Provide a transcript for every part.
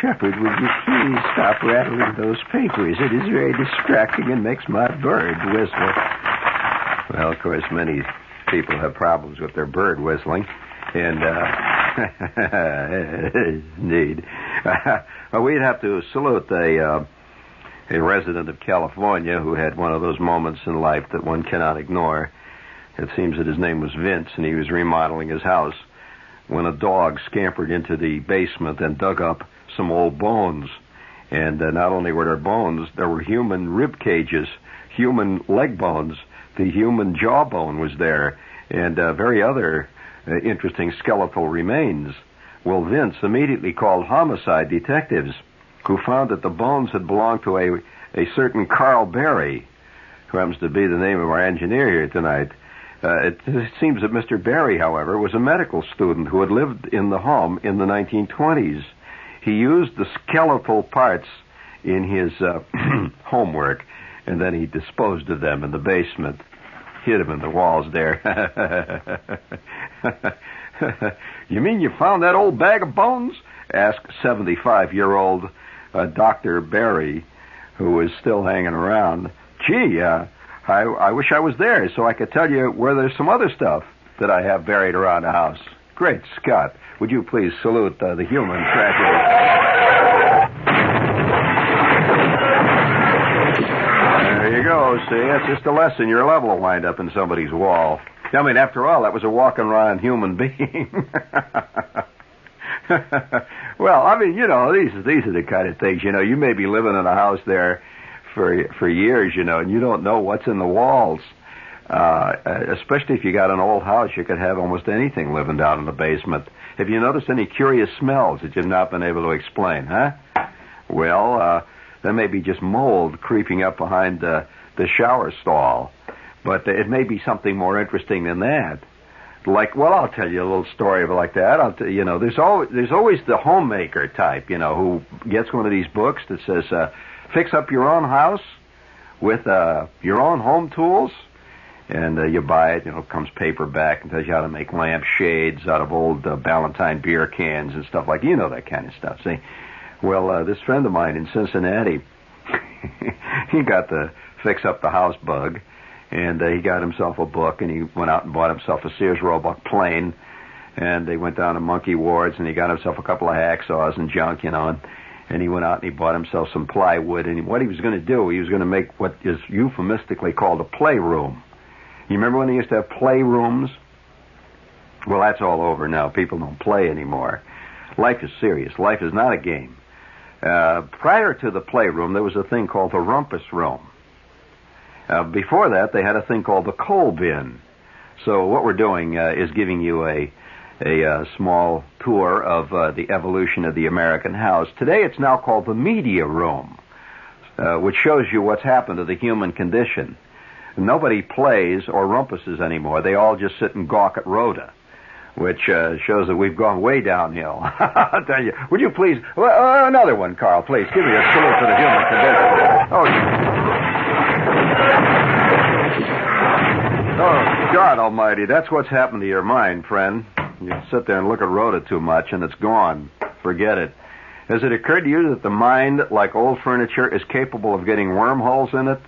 Shepherd, would you please stop rattling those papers? It is very distracting and makes my bird whistle. Well, of course, many people have problems with their bird whistling. And, indeed. Well, we'd have to salute a resident of California who had one of those moments in life that one cannot ignore. It seems that his name was Vince, and he was remodeling his house when a dog scampered into the basement and dug up some old bones. And not only were there bones, there were human rib cages, human leg bones. The human jawbone was there, and very other interesting skeletal remains. Well, Vince immediately called homicide detectives, who found that the bones had belonged to a certain Carl Berry, who happens to be the name of our engineer here tonight. It seems that Mr. Berry, however, was a medical student who had lived in the home in the 1920s. He used the skeletal parts in his homework, and then he disposed of them in the basement. Hid them in the walls there. You mean you found that old bag of bones? Asked 75-year-old Dr. Berry, who was still hanging around. Gee, I wish I was there so I could tell you where there's some other stuff that I have buried around the house. Great Scott. Would you please salute the human tragedy? There you go. See, it's just a lesson. You're liable to wind up in somebody's wall. I mean, after all, that was a walking around human being. Well, I mean, you know, these are the kind of things, you know, you may be living in a house there for years, you know, and you don't know what's in the walls. Especially if you got an old house, you could have almost anything living down in the basement. Have you noticed any curious smells that you've not been able to explain, huh? Well, there may be just mold creeping up behind the shower stall. But it may be something more interesting than that. Like, well, I'll tell you a little story like that. You know, there's always the homemaker type, you know, who gets one of these books that says, fix up your own house with your own home tools. And you buy it, you know, it comes paperback and tells you how to make lamp shades out of old Ballantine beer cans and stuff like, you know, that kind of stuff, see? Well, this friend of mine in Cincinnati, he got the fix up the house bug. And he got himself a book, and he went out and bought himself a Sears Roebuck plane. And they went down to Monkey Ward's, and he got himself a couple of hacksaws and junk, you know. And he went out and he bought himself some plywood. And what he was going to do, he was going to make what is euphemistically called a playroom. You remember when they used to have playrooms? Well, that's all over now. People don't play anymore. Life is serious. Life is not a game. Prior to the playroom, there was a thing called the Rumpus room. Before that, they had a thing called the coal bin. So what we're doing is giving you a small tour of the evolution of the American house. Today, it's now called the media room, which shows you what's happened to the human condition. Nobody plays or rumpuses anymore. They all just sit and gawk at Rhoda, which shows that we've gone way downhill. I'll tell you. Would you please... Well, another one, Carl, please. Give me a salute to the human condition. Oh, God almighty, that's what's happened to your mind, friend. You sit there and look at Rhoda too much, and it's gone. Forget it. Has it occurred to you that the mind, like old furniture, is capable of getting wormholes in it?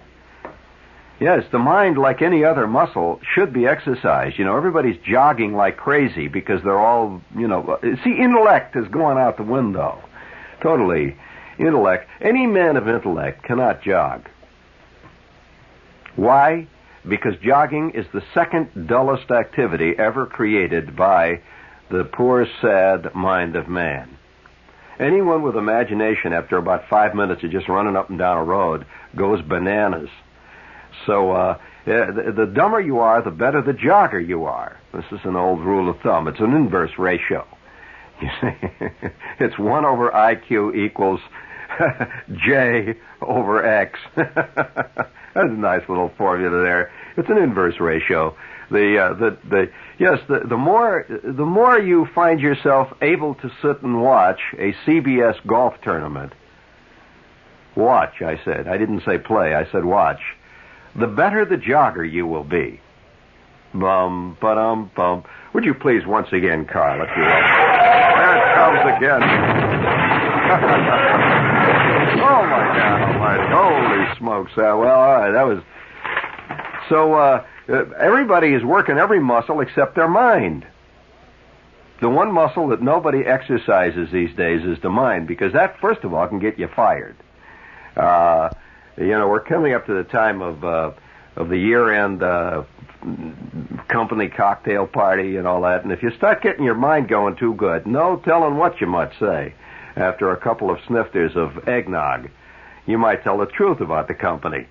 Yes, the mind, like any other muscle, should be exercised. You know, everybody's jogging like crazy because they're all, you know... See, intellect is going out the window. Totally. Intellect. Any man of intellect cannot jog. Why? Because jogging is the second dullest activity ever created by the poor, sad mind of man. Anyone with imagination, after about 5 minutes of just running up and down a road, goes bananas. So the dumber you are, the better the jogger you are. This is an old rule of thumb. It's an inverse ratio. You see, it's 1 over IQ equals J over X. That's a nice little formula there. It's an inverse ratio. The more you find yourself able to sit and watch a CBS golf tournament, watch, I said. I didn't say play. I said watch. The better the jogger you will be. Bum, ba-dum, bum. Would you please once again, Carl, if you will? There it comes again. Oh, my God. Holy smokes. Well, all right, that was... So, everybody is working every muscle except their mind. The one muscle that nobody exercises these days is the mind, because that, first of all, can get you fired. We're coming up to the time of the year-end company cocktail party and all that, and if you start getting your mind going too good, no telling what you might say. After a couple of snifters of eggnog, you might tell the truth about the company.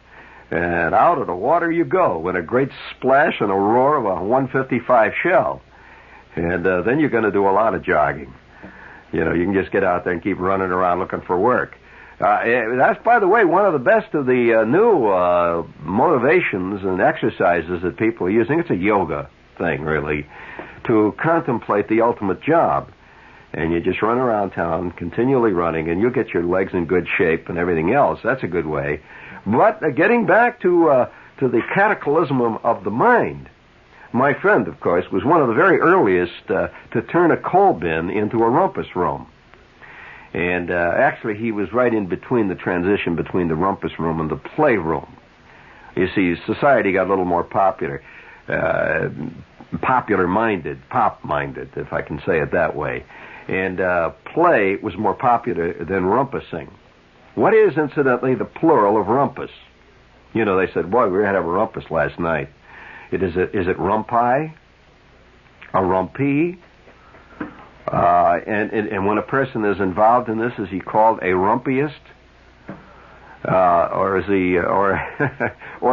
And out of the water you go with a great splash and a roar of a 155 shell. And then you're going to do a lot of jogging. You can just get out there and keep running around looking for work. That's, by the way, one of the best of the new motivations and exercises that people are using. It's a yoga thing, really, to contemplate the ultimate job. And you just run around town, continually running, and you'll get your legs in good shape and everything else. That's a good way. But getting back to the cataclysm of the mind, my friend, of course, was one of the very earliest to turn a coal bin into a rumpus room. And actually, he was right in between the transition between the rumpus room and the playroom. You see, society got a little more popular. Popular-minded, pop-minded, if I can say it that way. And play was more popular than rumpusing. What is, incidentally, the plural of rumpus? They said, boy, we had a rumpus last night. Is it rumpi? A rumpy? And when a person is involved in this, is he called a rumpiest? Or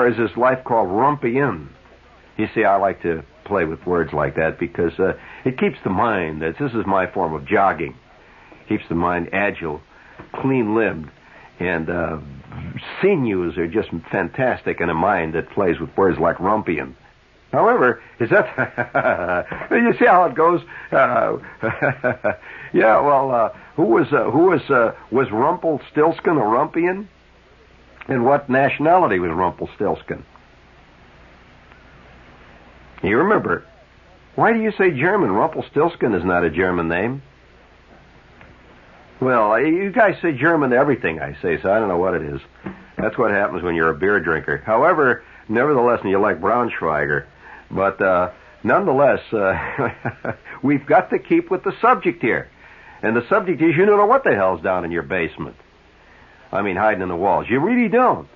is his life called rumpian? You see, I like to play with words like that because it keeps the mind. This is my form of jogging. Keeps the mind agile, clean-limbed, and sinews are just fantastic in a mind that plays with words like rumpian. However, is that... you see how it goes? Yeah, well, was Rumpelstiltskin a rumpian? And what nationality was Rumpelstiltskin? You remember, why do you say German? Rumpelstiltskin is not a German name. Well, you guys say German to everything I say, so I don't know what it is. That's what happens when you're a beer drinker. However, nevertheless, you like Braunschweiger. But nonetheless, we've got to keep with the subject here. And the subject is you don't know what the hell's down in your basement. I mean, hiding in the walls. You really don't.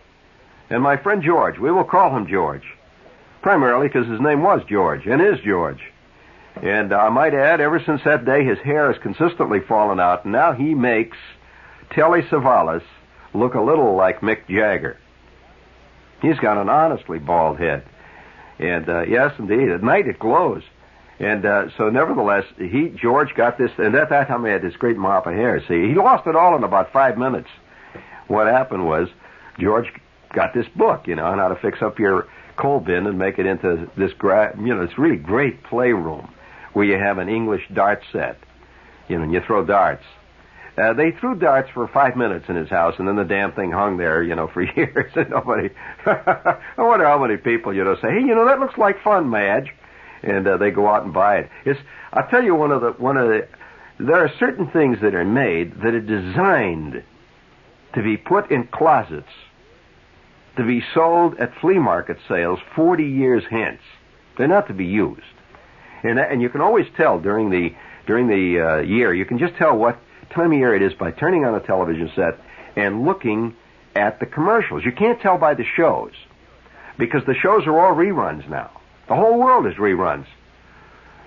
And my friend George, we will call him George. Primarily because his name was George, and is George. And I might add, ever since that day, his hair has consistently fallen out, and now he makes Telly Savalas look a little like Mick Jagger. He's got an honestly bald head. And, yes, indeed, at night it glows. And so, nevertheless, George got this, and at that time he had this great mop of hair. See, he lost it all in about 5 minutes. What happened was, George got this book, on how to fix up your coal bin and make it into this, it's really great playroom where you have an English dart set, and you throw darts. They threw darts for 5 minutes in his house, and then the damn thing hung there, for years, and nobody... I wonder how many people, say, hey, that looks like fun, Madge, and they go out and buy it. I'll tell you there are certain things that are made that are designed to be put in closets, to be sold at flea market sales 40 years hence. They're not to be used. And you can always tell during the year, you can just tell what time of year it is by turning on a television set and looking at the commercials. You can't tell by the shows, because the shows are all reruns now. The whole world is reruns.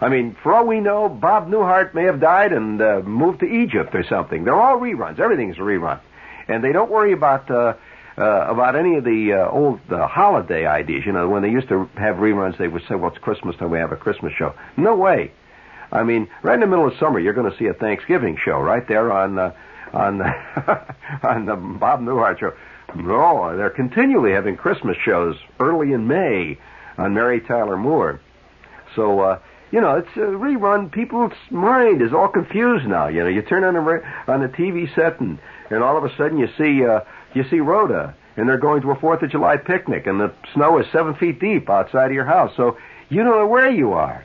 I mean, for all we know, Bob Newhart may have died and moved to Egypt or something. They're all reruns. Everything's a rerun. And they don't worry about any of the old holiday ideas. When they used to have reruns, they would say, well, it's Christmas time, we have a Christmas show. No way. I mean, right in the middle of summer, you're going to see a Thanksgiving show right there on the Bob Newhart show. No, they're continually having Christmas shows early in May on Mary Tyler Moore. So, it's a rerun. People's mind is all confused now. You turn on the TV set and all of a sudden you see Rhoda, and they're going to a 4th of July picnic, and the snow is 7 feet deep outside of your house. So you don't know where you are.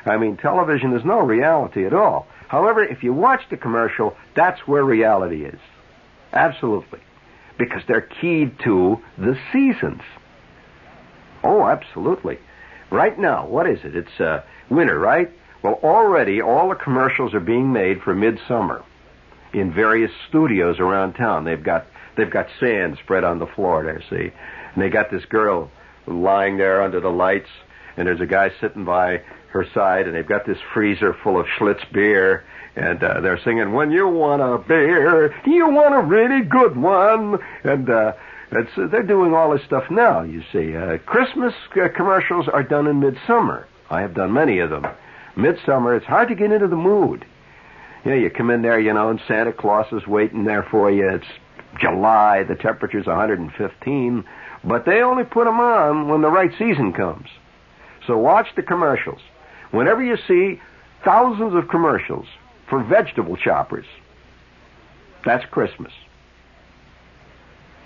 I mean, television is no reality at all. However, if you watch the commercial, that's where reality is. Absolutely. Because they're keyed to the seasons. Oh, absolutely. Right now, what is it? It's winter, right? Well, already all the commercials are being made for midsummer in various studios around town. They've got sand spread on the floor there, see? And they got this girl lying there under the lights, and there's a guy sitting by her side, and they've got this freezer full of Schlitz beer, and they're singing, "When you want a beer, you want a really good one." And they're doing all this stuff now, you see. Christmas commercials are done in midsummer. I have done many of them. Midsummer, it's hard to get into the mood. You know, you come in there, and Santa Claus is waiting there for you. It's July, the temperature's 115, but they only put them on when the right season comes. So watch the commercials. Whenever you see thousands of commercials for vegetable choppers, that's Christmas.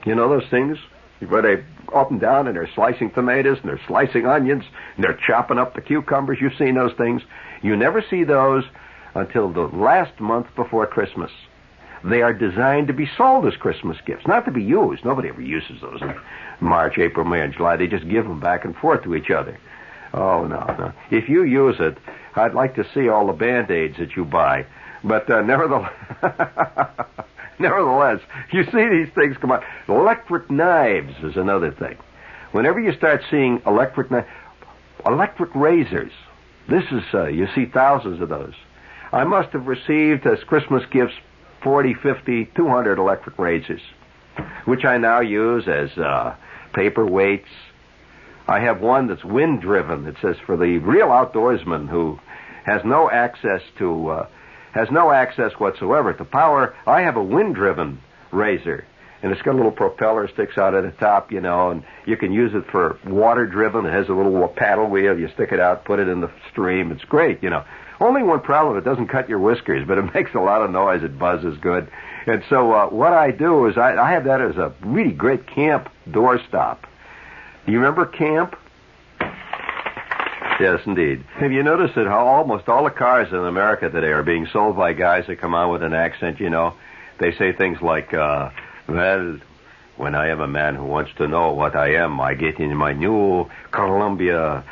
You know those things where they up and down and they're slicing tomatoes and they're slicing onions and they're chopping up the cucumbers? You've seen those things. You never see those until the last month before Christmas. They are designed to be sold as Christmas gifts, not to be used. Nobody ever uses those in March, April, May, and July. They just give them back and forth to each other. Oh, no. If you use it, I'd like to see all the Band-Aids that you buy. But nevertheless, you see these things come out. Electric knives is another thing. Whenever you start seeing electric razors, this is, you see thousands of those. I must have received as Christmas gifts 40, 50, 200 electric razors, which I now use as paperweights. I have one that's wind-driven. It says for the real outdoorsman who has no access whatsoever to power. I have a wind-driven razor, and it's got a little propeller sticks out at the top, and you can use it for water-driven. It has a little paddle wheel. You stick it out, put it in the stream. It's great, Only one problem, it doesn't cut your whiskers, but it makes a lot of noise. It buzzes good. And so what I do is I have that as a really great camp doorstop. Do you remember camp? Yes, indeed. Have you noticed that how almost all the cars in America today are being sold by guys that come on with an accent, They say things like, well, when I am a man who wants to know what I am, I get in my new Columbia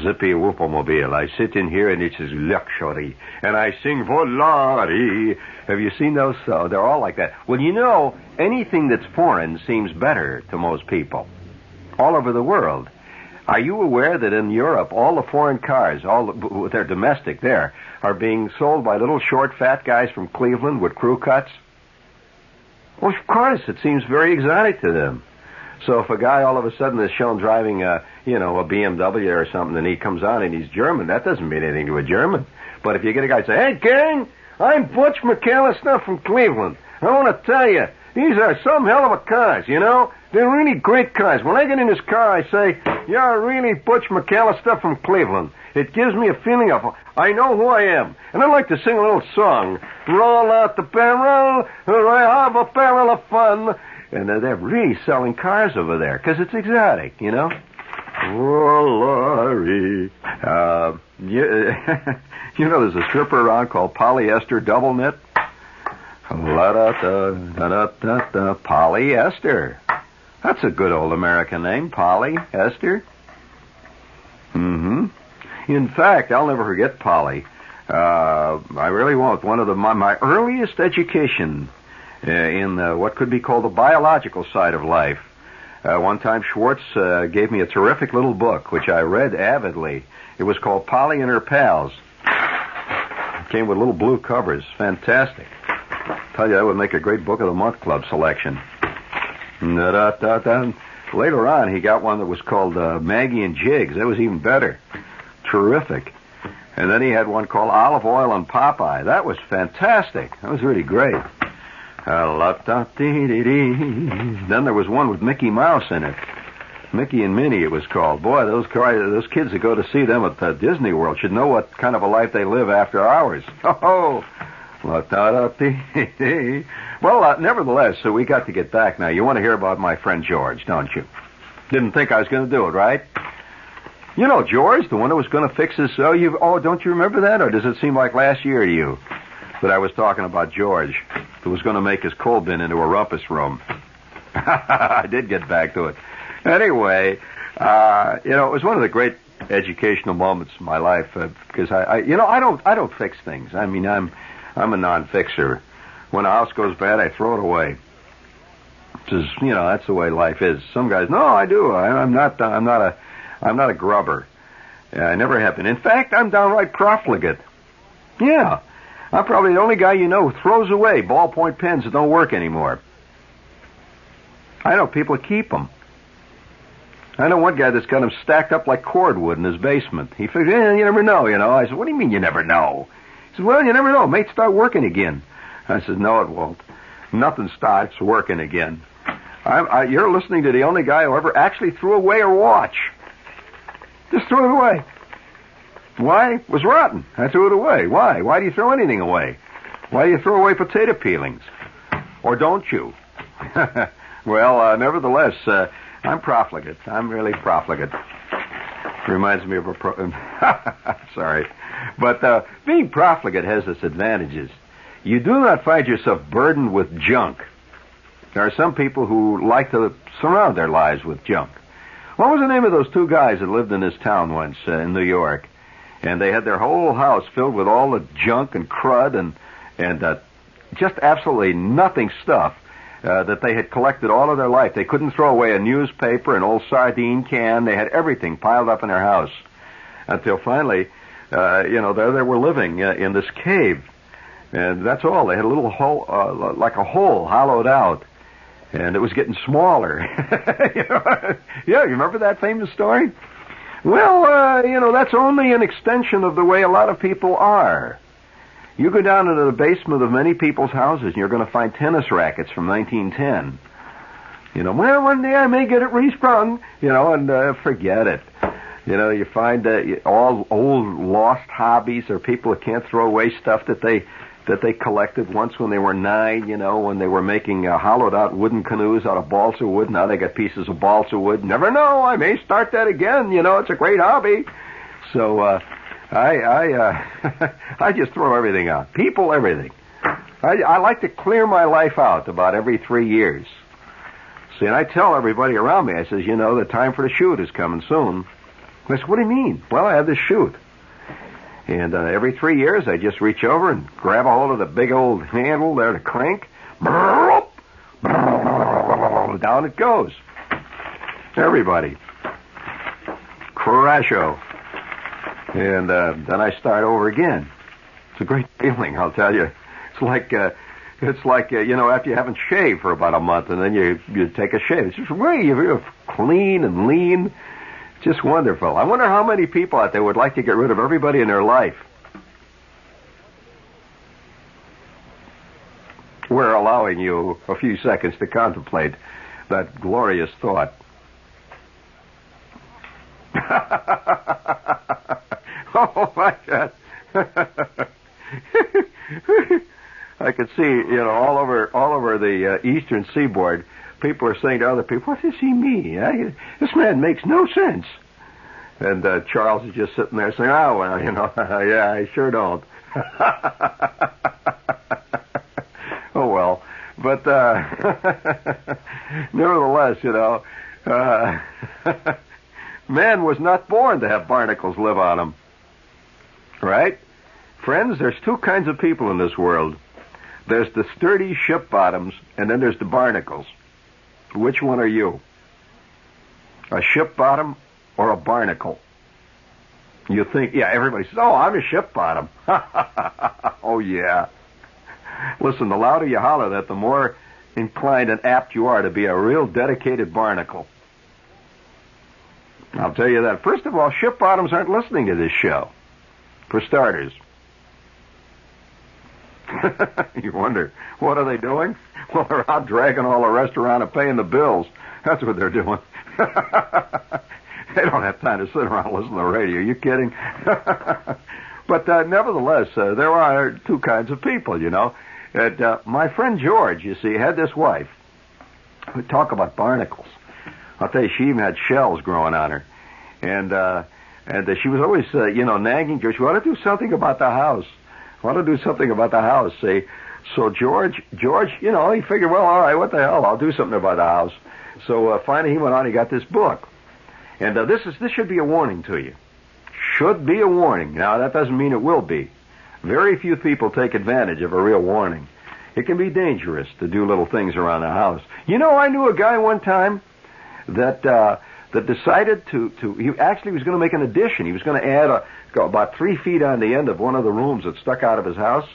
zippy whoopomobile. I sit in here and it is luxury. And I sing Volare. Have you seen those? They're all like that. Well, anything that's foreign seems better to most people all over the world. Are you aware that in Europe, all the foreign cars, they're domestic there, are being sold by little short, fat guys from Cleveland with crew cuts? Well, of course, it seems very exotic to them. So if a guy all of a sudden is shown driving, a BMW or something, and he comes on and he's German, that doesn't mean anything to a German. But if you get a guy say, "Hey, gang, I'm Butch McAllister from Cleveland. I want to tell you, these are some hell of a cars, They're really great cars. When I get in this car, I say, you're really Butch McAllister from Cleveland. It gives me a feeling of, I know who I am. And I'd like to sing a little song. Roll out the barrel, I have a barrel of fun. And they're really selling cars over there, because it's exotic, Volare. There's a stripper around called Polyester Double Knit. Polyester. That's a good old American name, Polyester. In fact, I'll never forget Polly. I really won't. One of my earliest education in what could be called the biological side of life. One time Schwartz gave me a terrific little book, which I read avidly. It was called Polly and Her Pals. It came with little blue covers. Fantastic. I tell you, that would make a great Book of the Month Club selection. Later on, he got one that was called Maggie and Jiggs. That was even better. Terrific. And then he had one called Olive Oil and Popeye. That was fantastic. That was really great. Then there was one with Mickey Mouse in it. Mickey and Minnie, it was called. Boy, those kids that go to see them at Disney World should know what kind of a life they live after hours. Oh, well, nevertheless, so we got to get back now. You want to hear about my friend George, don't you? Didn't think I was going to do it, right? You know, George, the one who was going to fix his... don't you remember that? Or does it seem like last year to you that I was talking about George, who was going to make his coal bin into a rumpus room? I did get back to it. Anyway, it was one of the great educational moments in my life because I don't fix things. I mean, I'm a non-fixer. When a house goes bad, I throw it away. Just, that's the way life is. Some guys, no, I do. I'm not a grubber. I never have been. In fact, I'm downright profligate. Yeah, I'm probably the only guy who throws away ballpoint pens that don't work anymore. I know people keep them. I know one guy that's got them stacked up like cordwood in his basement. He figured, you never know, I said, what do you mean you never know? He said, well, you never know. It may start working again. I said, no, it won't. Nothing starts working again. You're listening to the only guy who ever actually threw away a watch. Just threw it away. Why? It was rotten. I threw it away. Why? Why do you throw anything away? Why do you throw away potato peelings? Or don't you? Well, nevertheless, I'm profligate. I'm really profligate. Reminds me of sorry. But being profligate has its advantages. You do not find yourself burdened with junk. There are some people who like to surround their lives with junk. What was the name of those two guys that lived in this town once in New York? And they had their whole house filled with all the junk and crud and just absolutely nothing stuff that they had collected all of their life. They couldn't throw away a newspaper, an old sardine can. They had everything piled up in their house until finally, there they were living in this cave. And that's all. They had a little hole, like a hole hollowed out. And it was getting smaller. Yeah, you remember that famous story? Well, that's only an extension of the way a lot of people are. You go down into the basement of many people's houses, and you're going to find tennis rackets from 1910. Well, one day I may get it resprung, and forget it. You find all old lost hobbies or people that can't throw away stuff that they collected once when they were 9, when they were making hollowed-out wooden canoes out of balsa wood. Now they got pieces of balsa wood. Never know, I may start that again. It's a great hobby. So I just throw everything out. People, everything. I like to clear my life out about every 3 years. See, and I tell everybody around me, I says, the time for the shoot is coming soon. They say, what do you mean? Well, I have this shoot. And every 3 years, I just reach over and grab a hold of the big old handle there to crank. Down it goes. Everybody. Crasho. And then I start over again. It's a great feeling, I'll tell you. It's like after you haven't shaved for about a month, and then you take a shave. It's just really you're clean and lean. Just wonderful. I wonder how many people out there would like to get rid of everybody in their life. We're allowing you a few seconds to contemplate that glorious thought. Oh, my God. I could see, all over the eastern seaboard, people are saying to other people, what does he mean? This man makes no sense. And Charles is just sitting there saying, oh, well, yeah, I sure don't. Oh, well. But nevertheless, man was not born to have barnacles live on him. Right? Friends, there's two kinds of people in this world. There's the sturdy ship bottoms, and then there's the barnacles. Which one are you? A ship bottom or a barnacle? You think, yeah, everybody says, oh, I'm a ship bottom. Oh, yeah. Listen, the louder you holler that, the more inclined and apt you are to be a real dedicated barnacle. I'll tell you that. First of all, ship bottoms aren't listening to this show, for starters. You wonder, what are they doing? Well, they're out dragging all the rest around and paying the bills. That's what they're doing. They don't have time to sit around and listen to the radio. Are you kidding? But nevertheless, there are two kinds of people, And, my friend George, you see, had this wife. We talk about barnacles. I'll tell you, she even had shells growing on her. And And she was always, nagging George. We ought to do something about the house. See? So George, he figured, well, all right, what the hell? I'll do something about the house. So finally he went on, he got this book. And this should be a warning to you. Should be a warning. Now, that doesn't mean it will be. Very few people take advantage of a real warning. It can be dangerous to do little things around the house. I knew a guy one time that decided he actually was going to make an addition. He was going to add about 3 feet on the end of one of the rooms that stuck out of his house.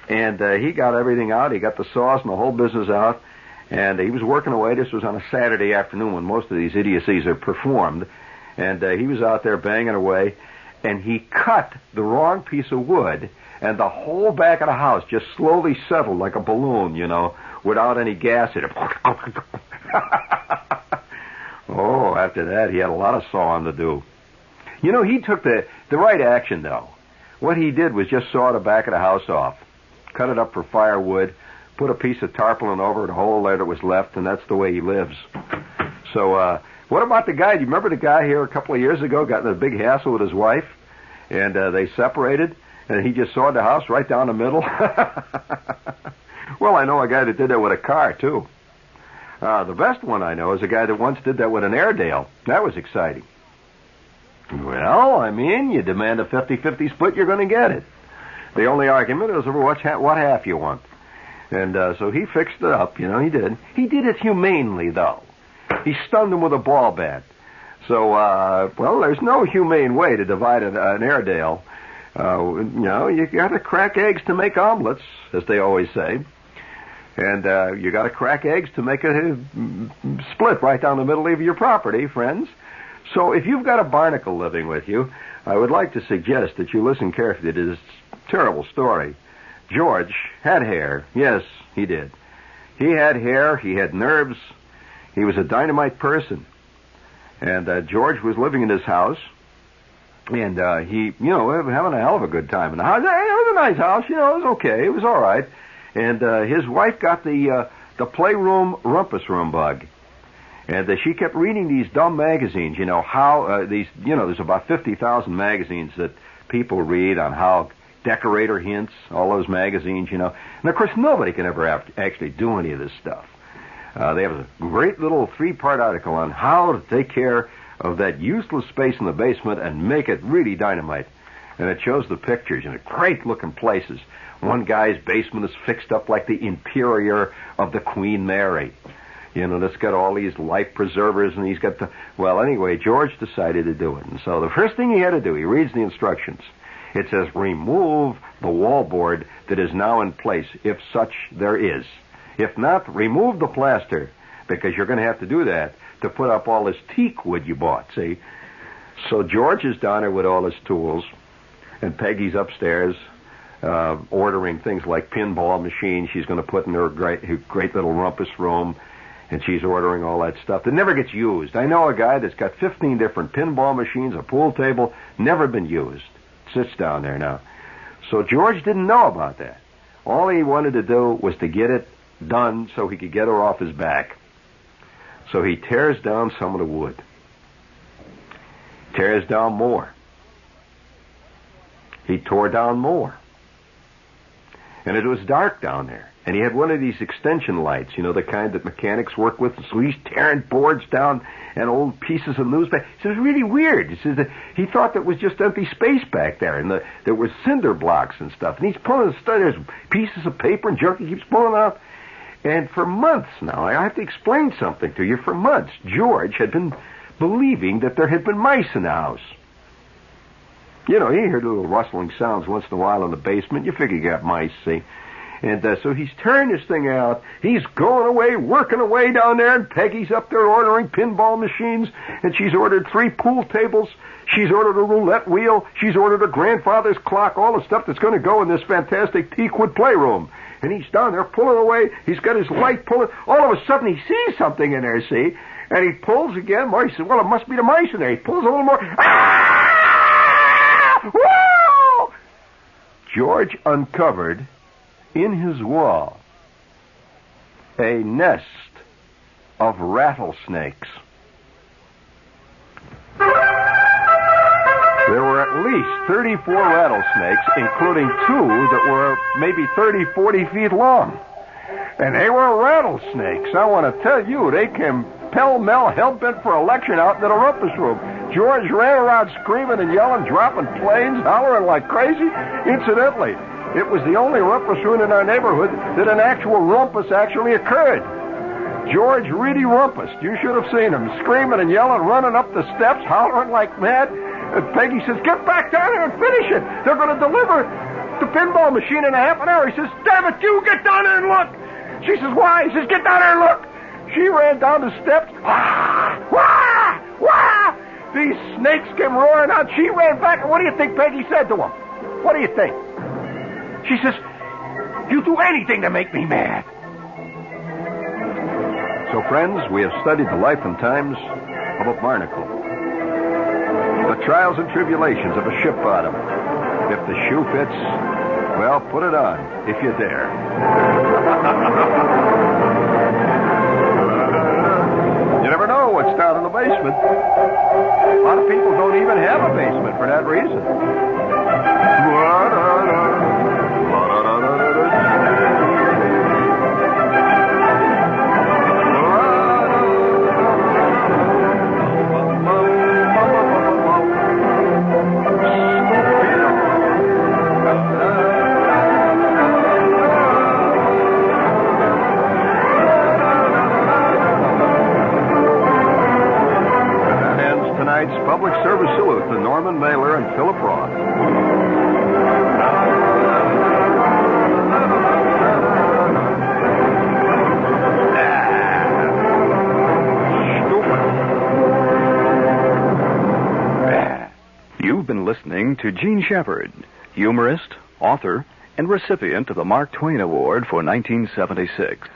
And he got everything out. He got the saws and the whole business out. And he was working away. This was on a Saturday afternoon when most of these idiocies are performed. And he was out there banging away. And he cut the wrong piece of wood, and the whole back of the house just slowly settled like a balloon, without any gas in it. Oh, after that, he had a lot of sawing to do. He took the right action, though. What he did was just saw the back of the house off, cut it up for firewood, put a piece of tarpaulin over the hole there that was left, and that's the way he lives. So, what about the guy? Do you remember the guy here a couple of years ago got in a big hassle with his wife, and they separated, and he just sawed the house right down the middle? Well, I know a guy that did that with a car, too. The best one I know is a guy that once did that with an Airedale. That was exciting. Well, you demand a 50-50 split, you're going to get it. The only argument is over what half you want. And so he fixed it up, he did. He did it humanely, though. He stunned him with a ball bat. So, there's no humane way to divide an Airedale. You got to crack eggs to make omelets, as they always say. And you got to crack eggs to make a split right down the middle of your property, friends. So if you've got a barnacle living with you, I would like to suggest that you listen carefully to this terrible story. George had hair. Yes, he did. He had hair. He had nerves. He was a dynamite person. And George was living in his house. And he, having a hell of a good time in the house. It was a nice house. It was okay. It was all right. And his wife got the playroom rumpus room bug. And she kept reading these dumb magazines, there's about 50,000 magazines that people read on how decorator hints, all those magazines, And, of course, nobody can ever actually do any of this stuff. They have a great little 3-part article on how to take care of that useless space in the basement and make it really dynamite. And it shows the pictures, great-looking places. One guy's basement is fixed up like the interior of the Queen Mary. That's got all these life preservers, and he's got anyway, George decided to do it. And so the first thing he had to do, he reads the instructions. It says, remove the wallboard that is now in place, if such there is. If not, remove the plaster, because you're going to have to do that to put up all this teak wood you bought, see? So George is down there with all his tools, and Peggy's upstairs ordering things like pinball machines she's going to put in her great little rumpus room, and she's ordering all that stuff that never gets used. I know a guy that's got 15 different pinball machines, a pool table, never been used. Sits down there now. So George didn't know about that. All he wanted to do was to get it done so he could get her off his back. So he tears down some of the wood. Tears down more. He tore down more. And it was dark down there. And he had one of these extension lights, the kind that mechanics work with. So he's tearing boards down and old pieces of newspaper. So it was really weird. He says that he thought that was just empty space back there, and there were cinder blocks and stuff. And he's pulling there's pieces of paper and junk he keeps pulling out. And for months now, I have to explain something to you. For months, George had been believing that there had been mice in the house. He heard little rustling sounds once in a while in the basement. You figure you got mice, see? And so he's tearing this thing out. He's going away, working away down there, and Peggy's up there ordering pinball machines, and she's ordered 3 pool tables. She's ordered a roulette wheel. She's ordered a grandfather's clock, all the stuff that's going to go in this fantastic teakwood playroom. And he's down there pulling away. He's got his light pulling. All of a sudden, he sees something in there, see? And he pulls again more. He says, well, it must be the mice in there. He pulls a little more. Ah! Whoa! George uncovered in his wall a nest of rattlesnakes. at least 34 rattlesnakes, including 2 that were maybe 30, 40 feet long. And they were rattlesnakes. I want to tell you, they came pell-mell, hell-bent for election out into the Rumpus room. George ran around screaming and yelling, dropping planes, hollering like crazy. Incidentally, it was the only Rumpus room in our neighborhood that an actual rumpus actually occurred. George Reedy Rumpus, you should have seen him, screaming and yelling, running up the steps, hollering like mad. And Peggy says, get back down here and finish it. They're going to deliver the pinball machine in a half an hour. He says, damn it, you get down there and look. She says, why? He says, get down there and look. She ran down the steps. Wah! Wah! Wah! These snakes came roaring out. She ran back, and what do you think Peggy said to him? What do you think? She says, you do anything to make me mad. So, friends, we have studied the life and times of a barnacle. The trials and tribulations of a ship bottom. If the shoe fits, well, put it on, if you dare. You never know what's down in the basement. A lot of people don't even have a basement for that reason. Public service salute to Norman Mailer and Philip Roth. You've been listening to Gene Shepard, humorist, author, and recipient of the Mark Twain Award for 1976.